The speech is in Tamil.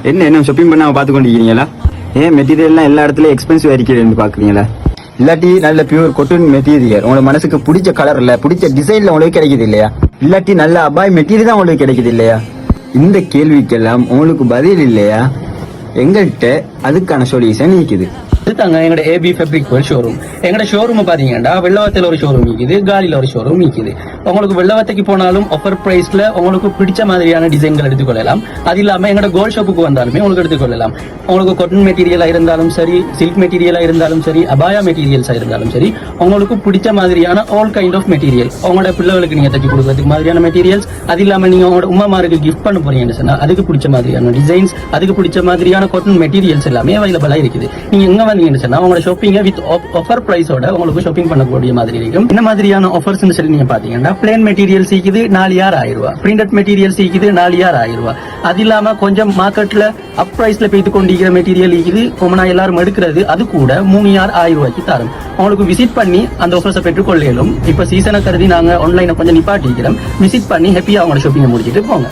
என்ன ஷாப்பிங் பண்ணாம பார்த்து கொண்டிருக்கீங்களா? ஏன் மெட்டீரியல்லாம் எல்லா இடத்துலயும் எக்ஸ்பென்சிவ் ஆയിരിக்கிறேன்னு பாக்குறீங்களா? இல்லாட்டி நல்ல பியூர் கொட்டன் மெட்டீரியல் உங்களோட மனசுக்கு பிடிச்ச கலர்ல பிடிச்ச டிசைன்ல உங்களுக்கு கிடைக்குது இல்லையா? இல்லாட்டி நல்ல அபாய் மெட்டீரியல் தான் உங்களுக்கு கிடைக்குது இல்லையா? இந்த கேள்விக்கெல்லாம் உங்களுக்கு பதில் இல்லையா? எங்கள்கிட்ட அதுக்கான சொல்யூஷன் இருக்குது. இதுதாங்க எங்களோட ஏபி ஃபேப்ரிக் ஷோரூம். எங்களோட ஷோரூம் பாத்தீங்கன்னா வெள்ளவத்தில் ஒரு ஷோரூம் இருக்குது, காலில ஒரு ஷோரூம் இருக்குது. உங்களுக்கு வெள்ளவத்தைக்கு போனாலும் ஆஃபர் பிரைஸ்ல உங்களுக்கு பிடிச்ச மாதிரியான டிசைன்கள் எடுத்துக்கொள்ளலாம். அது இல்லாம எங்களோட கோல்ட் ஷாப்புக்கு வந்தாலுமே உங்களுக்கு எடுத்துக்கொள்ளலாம். உங்களுக்கு காட்டன் மெட்டீரியலா இருந்தாலும் சரி, சில்க் மெட்டீரியலா இருந்தாலும் சரி, அபாயா மெட்டீரியல்ஸா இருந்தாலும் சரி, உங்களுக்கு பிடிச்ச மாதிரியான ஆல் கைண்ட் ஆஃப் மெட்டீரியல் உங்களோட பிள்ளைகளுக்கு நீங்க தச்சு கொடுக்கறதுக்கு மாதிரியான மெட்டீரியல்ஸ், அது இல்லாம நீங்க உங்களோட உமாமாருக்கு கிஃப்ட் பண்ண போறீங்கன்னு சொன்னா அதுக்கு பிடிச்ச மாதிரியான டிசைன்ஸ், அதுக்கு பிடிச்ச மாதிரியான காட்டன் மெட்டீரியல்ஸ் எல்லாமே அவைலபிளா இருக்குது. நீங்க எங்க வந்தீங்கன்னு சொன்னா உங்களோட ஷாப்பிங்க வித் ஆஃபர் பிரைஸோட உங்களுக்கு ஷாப்பிங் பண்ணக்கூடிய மாதிரி இருக்கும். இந்த மாதிரியான ஆஃபர்ஸ் சொல்லி நீங்க பாத்தீங்கன்னா பிளேன் மெட்டீரியல் சீக்குது 4000 ரூபாய், பிரிண்டட் மெட்டீரியல் சீக்குது 4000 ரூபாய். அது இல்லாம கொஞ்சம் மார்க்கெட்ல அப் பிரைஸ்ல போய்த்து கொண்டிருக்கிற மெட்டீரியல் இருக்குது, கொமனா எல்லாரும் எடுக்கிறது, அது கூட 3000 ரூபாய்க்கு தரும். உங்களுக்கு விசிட் பண்ணி அந்த ஆஃபர்ஸை பெற்றுக்கொள்ளும். இப்ப சீசனை கருதி நாங்க ஆன்லைனை கொஞ்சம் நிப்பாட்டிக்கிறோம். விசிட் பண்ணி ஹாப்பியா அவங்களோட ஷாப்பிங்கை முடிச்சிட்டு போங்க.